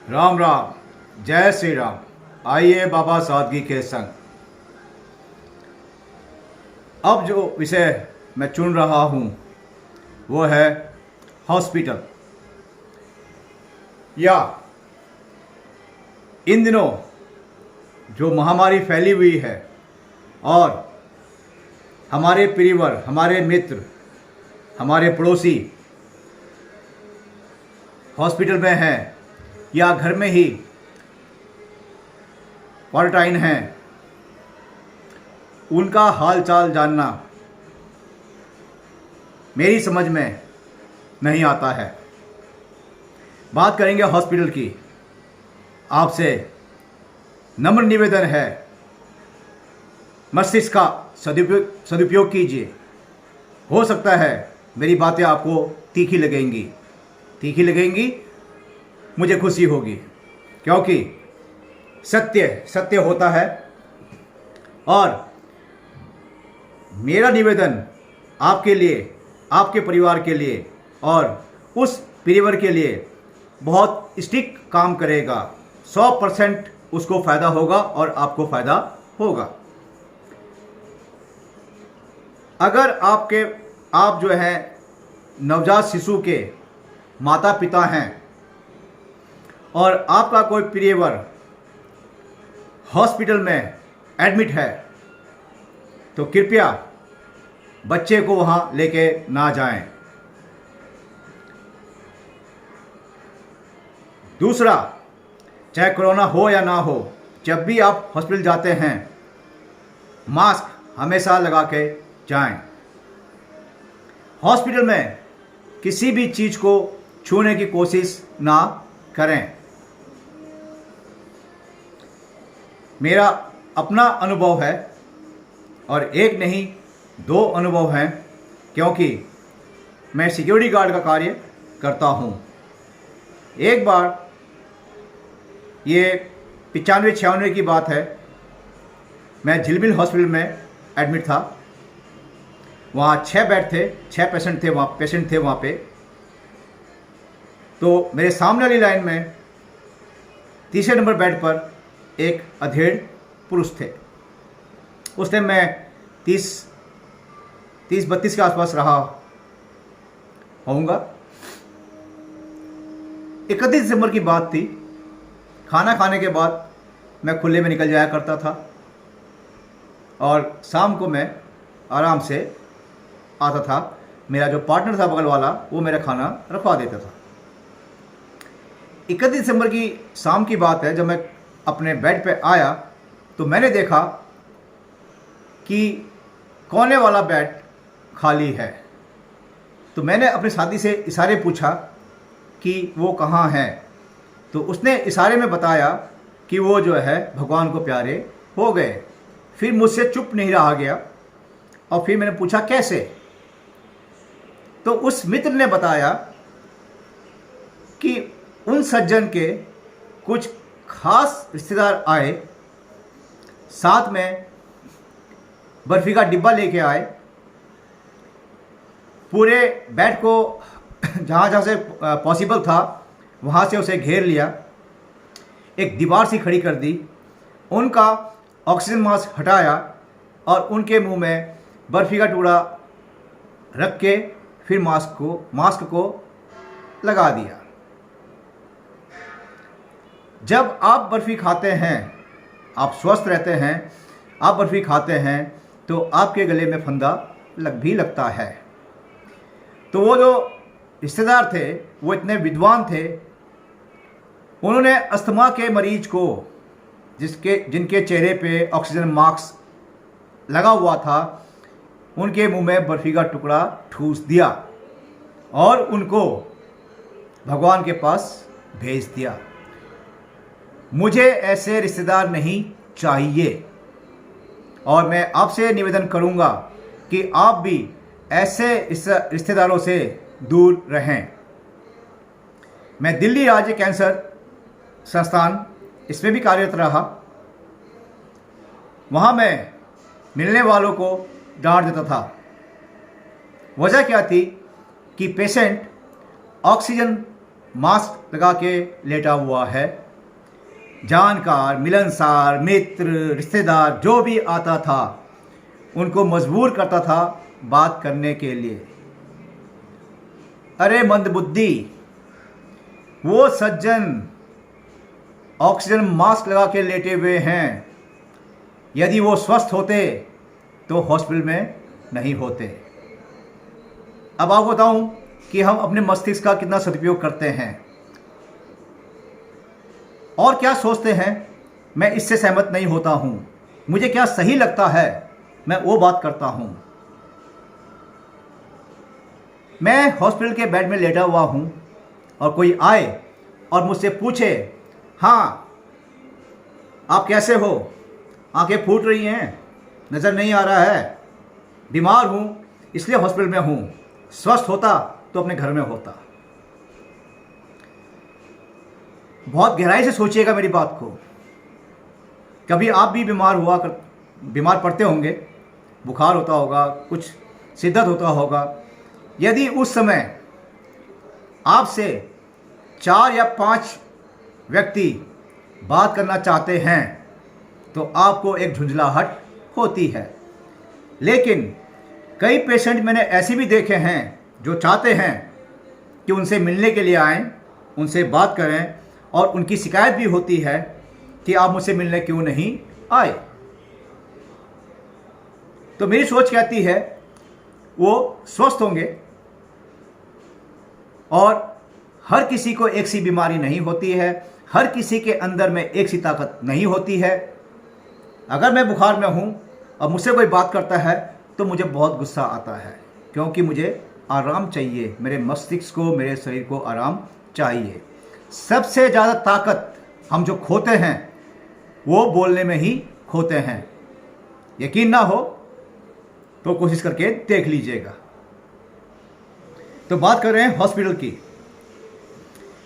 राम राम, जय श्री राम। आइए बाबा सादगी के संग। अब जो विषय मैं चुन रहा हूँ वो है हॉस्पिटल, या इन दिनों जो महामारी फैली हुई है और हमारे परिवार, हमारे मित्र, हमारे पड़ोसी हॉस्पिटल में हैं या घर में ही क्वारंटाइन हैं, उनका हाल चाल जानना मेरी समझ में नहीं आता है। बात करेंगे हॉस्पिटल की। आपसे नम्र निवेदन है, मस्तिष्क का सदुपयोग कीजिए। हो सकता है मेरी बातें आपको तीखी लगेंगी, मुझे खुशी होगी, क्योंकि सत्य होता है। और मेरा निवेदन आपके लिए, आपके परिवार के लिए और उस परिवार के लिए बहुत स्टिक काम करेगा। 100% उसको फ़ायदा होगा और आपको फ़ायदा होगा। अगर आप जो है नवजात शिशु के माता पिता हैं और आपका कोई परिवार हॉस्पिटल में एडमिट है, तो कृपया बच्चे को वहाँ लेके ना जाएं। दूसरा, चाहे कोरोना हो या ना हो, जब भी आप हॉस्पिटल जाते हैं मास्क हमेशा लगा के जाएं। हॉस्पिटल में किसी भी चीज़ को छूने की कोशिश ना करें। मेरा अपना अनुभव है और एक नहीं 2 अनुभव हैं, क्योंकि मैं सिक्योरिटी गार्ड का कार्य करता हूँ। एक बार ये 95-96 की बात है, मैं झिलमिल हॉस्पिटल में एडमिट था। वहाँ 6 बेड थे, 6 पेशेंट थे वहाँ पे। तो मेरे सामने वाली लाइन में तीसरे नंबर बेड पर एक अधेड़ पुरुष थे। उस टाइम मैं 30-32 के आसपास रहा होऊंगा। 31 दिसंबर की बात थी। खाना खाने के बाद मैं खुले में निकल जाया करता था और शाम को मैं आराम से आता था। मेरा जो पार्टनर था बगल वाला, वो मेरा खाना रखवा देता था। 31 दिसंबर की शाम की बात है, जब मैं अपने बेड पे आया तो मैंने देखा कि कोने वाला बेड खाली है। तो मैंने अपने साथी से इशारे पूछा कि वो कहाँ है। तो उसने इशारे में बताया कि वो जो है भगवान को प्यारे हो गए। फिर मुझसे चुप नहीं रहा गया और फिर मैंने पूछा कैसे। तो उस मित्र ने बताया कि उन सज्जन के कुछ खास रिश्तेदार आए, साथ में बर्फी का डिब्बा लेके आए। पूरे बेड को जहाँ से पॉसिबल था वहाँ से उसे घेर लिया, एक दीवार सी खड़ी कर दी, उनका ऑक्सीजन मास्क हटाया और उनके मुंह में बर्फी का टुकड़ा रख के फिर मास्क को लगा दिया। जब आप बर्फ़ी खाते हैं, आप स्वस्थ रहते हैं, आप बर्फ़ी खाते हैं तो आपके गले में फंदा भी लगता है। तो वो जो रिश्तेदार थे वो इतने विद्वान थे, उन्होंने अस्थमा के मरीज को, जिनके चेहरे पे ऑक्सीजन मास्क लगा हुआ था, उनके मुंह में बर्फ़ी का टुकड़ा ठूस दिया और उनको भगवान के पास भेज दिया। मुझे ऐसे रिश्तेदार नहीं चाहिए और मैं आपसे निवेदन करूंगा कि आप भी ऐसे रिश्तेदारों से दूर रहें। मैं दिल्ली राज्य कैंसर संस्थान इसमें भी कार्यरत रहा। वहाँ मैं मिलने वालों को डांट देता था। वजह क्या थी कि पेशेंट ऑक्सीजन मास्क लगा के लेटा हुआ है। जानकार, मिलनसार, मित्र, रिश्तेदार जो भी आता था उनको मजबूर करता था बात करने के लिए। अरे मंदबुद्धि, वो सज्जन ऑक्सीजन मास्क लगा के लेटे हुए हैं। यदि वो स्वस्थ होते तो हॉस्पिटल में नहीं होते। अब आपको बताऊं कि हम अपने मस्तिष्क का कितना सदुपयोग करते हैं और क्या सोचते हैं। मैं इससे सहमत नहीं होता हूं। मुझे क्या सही लगता है मैं वो बात करता हूं। मैं हॉस्पिटल के बेड में लेटा हुआ हूं और कोई आए और मुझसे पूछे, हाँ आप कैसे हो, आंखें फूट रही हैं, नज़र नहीं आ रहा है, बीमार हूं इसलिए हॉस्पिटल में हूं, स्वस्थ होता तो अपने घर में होता। बहुत गहराई से सोचिएगा मेरी बात को। कभी आप भी बीमार पड़ते होंगे, बुखार होता होगा, कुछ शिद्दत होता होगा। यदि उस समय आपसे 4 या 5 व्यक्ति बात करना चाहते हैं तो आपको एक झुंझलाहट होती है। लेकिन कई पेशेंट मैंने ऐसे भी देखे हैं जो चाहते हैं कि उनसे मिलने के लिए आएं, उनसे बात करें, और उनकी शिकायत भी होती है कि आप मुझसे मिलने क्यों नहीं आए। तो मेरी सोच कहती है वो स्वस्थ होंगे और हर किसी को एक सी बीमारी नहीं होती है, हर किसी के अंदर में एक सी ताकत नहीं होती है। अगर मैं बुखार में हूँ और मुझसे कोई बात करता है तो मुझे बहुत गुस्सा आता है, क्योंकि मुझे आराम चाहिए, मेरे मस्तिष्क को, मेरे शरीर को आराम चाहिए। सबसे ज़्यादा ताकत हम जो खोते हैं वो बोलने में ही खोते हैं। यकीन ना हो तो कोशिश करके देख लीजिएगा। तो बात कर रहे हैं हॉस्पिटल की।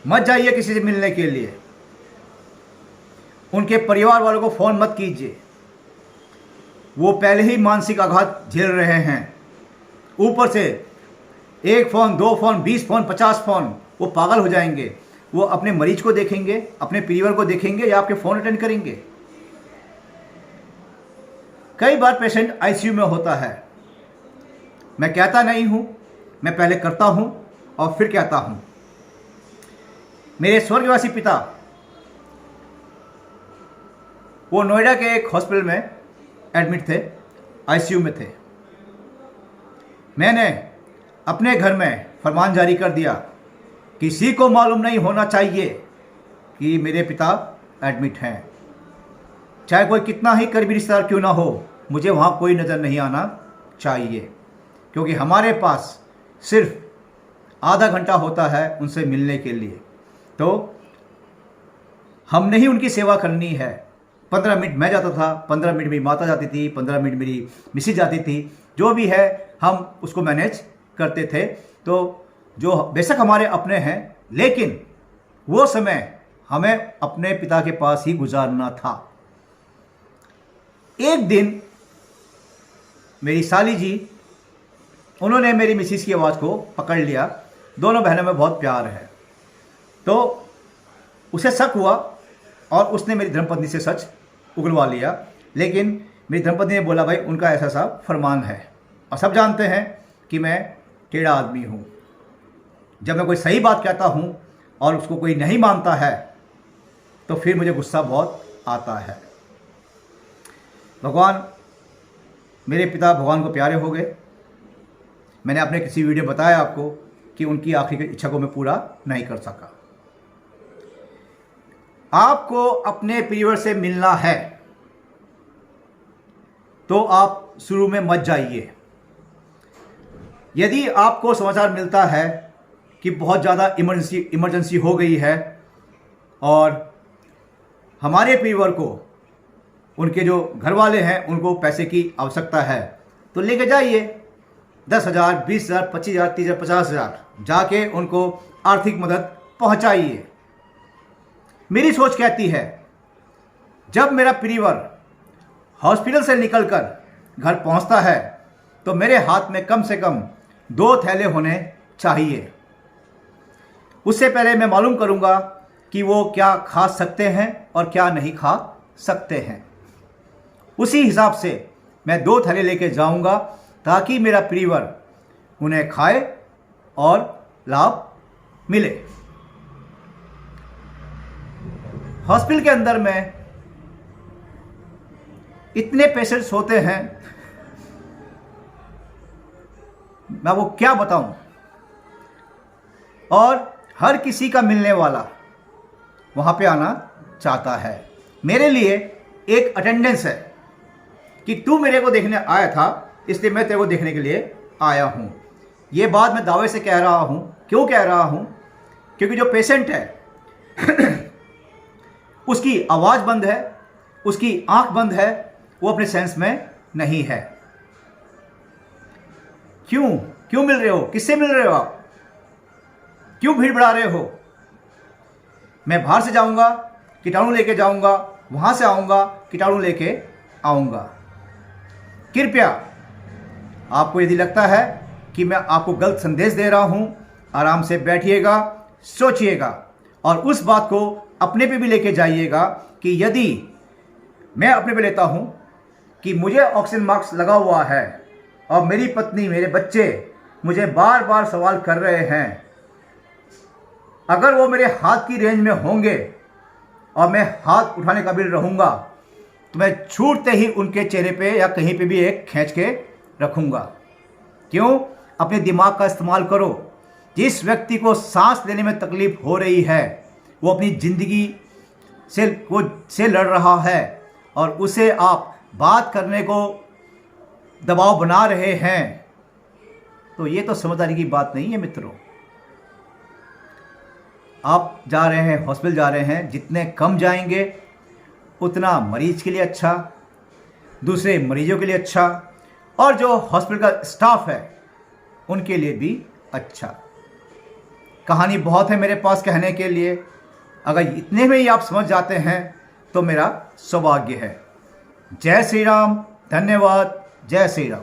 मत जाइए किसी से मिलने के लिए, उनके परिवार वालों को फ़ोन मत कीजिए। वो पहले ही मानसिक आघात झेल रहे हैं, ऊपर से 1 फ़ोन, 2 फ़ोन, 20 फ़ोन, 50 फ़ोन, वो पागल हो जाएंगे। वो अपने मरीज को देखेंगे, अपने परिवार को देखेंगे या आपके फ़ोन अटेंड करेंगे। कई बार पेशेंट आईसीयू में होता है। मैं कहता नहीं हूँ, मैं पहले करता हूँ और फिर कहता हूँ। मेरे स्वर्गवासी पिता वो नोएडा के एक हॉस्पिटल में एडमिट थे, आईसीयू में थे। मैंने अपने घर में फरमान जारी कर दिया, किसी को मालूम नहीं होना चाहिए कि मेरे पिता एडमिट हैं। चाहे कोई कितना ही करीबी रिश्तेदार क्यों ना हो, मुझे वहाँ कोई नज़र नहीं आना चाहिए, क्योंकि हमारे पास सिर्फ आधा घंटा होता है उनसे मिलने के लिए। तो हमने ही उनकी सेवा करनी है। 15 मिनट मैं जाता था, 15 मिनट मेरी माता जाती थी, 15 मिनट मेरी मिसेज जाती थी, जो भी है हम उसको मैनेज करते थे। तो जो बेशक हमारे अपने हैं, लेकिन वो समय हमें अपने पिता के पास ही गुजारना था। एक दिन मेरी साली जी, उन्होंने मेरी मिसेज की आवाज़ को पकड़ लिया। दोनों बहनों में बहुत प्यार है, तो उसे शक हुआ और उसने मेरी धर्मपत्नी से सच उगलवा लिया। लेकिन मेरी धर्मपत्नी ने बोला, भाई उनका ऐसा सा फरमान है, और सब जानते हैं कि मैं टेढ़ा आदमी हूँ। जब मैं कोई सही बात कहता हूँ और उसको कोई नहीं मानता है तो फिर मुझे गुस्सा बहुत आता है। भगवान, मेरे पिता भगवान को प्यारे हो गए। मैंने अपने किसी वीडियो में बताया आपको कि उनकी आखिरी इच्छा को मैं पूरा नहीं कर सका। आपको अपने परिवार से मिलना है तो आप शुरू में मत जाइए। यदि आपको समाचार मिलता है कि बहुत ज़्यादा इमरजेंसी हो गई है और हमारे परिवार को, उनके जो घर वाले हैं, उनको पैसे की आवश्यकता है, तो लेके जाइए। 10,000, 20,000, 25,000, 30,000, 50,000 जाके उनको आर्थिक मदद पहुंचाइए। मेरी सोच कहती है, जब मेरा परिवार हॉस्पिटल से निकलकर घर पहुंचता है तो मेरे हाथ में कम से कम 2 थैले होने चाहिए। उससे पहले मैं मालूम करूँगा कि वो क्या खा सकते हैं और क्या नहीं खा सकते हैं। उसी हिसाब से मैं 2 थैले लेके जाऊँगा ताकि मेरा परिवार उन्हें खाए और लाभ मिले। हॉस्पिटल के अंदर में इतने पेशेंट्स होते हैं, मैं वो क्या बताऊं। और हर किसी का मिलने वाला वहाँ पे आना चाहता है। मेरे लिए एक अटेंडेंस है कि तू मेरे को देखने आया था, इसलिए मैं तेरे को देखने के लिए आया हूँ। ये बात मैं दावे से कह रहा हूँ। क्यों कह रहा हूँ? क्योंकि जो पेशेंट है उसकी आवाज़ बंद है, उसकी आंख बंद है, वो अपने सेंस में नहीं है। क्यों मिल रहे हो? किससे मिल रहे हो आप? क्यों भीड़ बढ़ा रहे हो? मैं बाहर से जाऊंगा, कीटाणु लेके जाऊंगा, वहां से आऊंगा, कीटाणु लेके आऊंगा। कृपया आपको यदि लगता है कि मैं आपको गलत संदेश दे रहा हूं, आराम से बैठिएगा, सोचिएगा और उस बात को अपने पे भी लेके जाइएगा कि यदि मैं अपने पे लेता हूं कि मुझे ऑक्सीजन मास्क लगा हुआ है और मेरी पत्नी, मेरे बच्चे मुझे बार बार सवाल कर रहे हैं, अगर वो मेरे हाथ की रेंज में होंगे और मैं हाथ उठाने काबिल रहूँगा तो मैं छूटते ही उनके चेहरे पे या कहीं पे भी एक खींच के रखूँगा। क्यों? अपने दिमाग का इस्तेमाल करो। जिस व्यक्ति को सांस लेने में तकलीफ हो रही है वो अपनी ज़िंदगी से लड़ रहा है और उसे आप बात करने को दबाव बना रहे हैं, तो ये तो समझदारी की बात नहीं है मित्रों। आप जा रहे हैं, हॉस्पिटल जा रहे हैं, जितने कम जाएंगे उतना मरीज के लिए अच्छा, दूसरे मरीजों के लिए अच्छा और जो हॉस्पिटल का स्टाफ है उनके लिए भी अच्छा। कहानी बहुत है मेरे पास कहने के लिए। अगर इतने में ही आप समझ जाते हैं तो मेरा सौभाग्य है। जय श्री राम, धन्यवाद, जय श्री राम।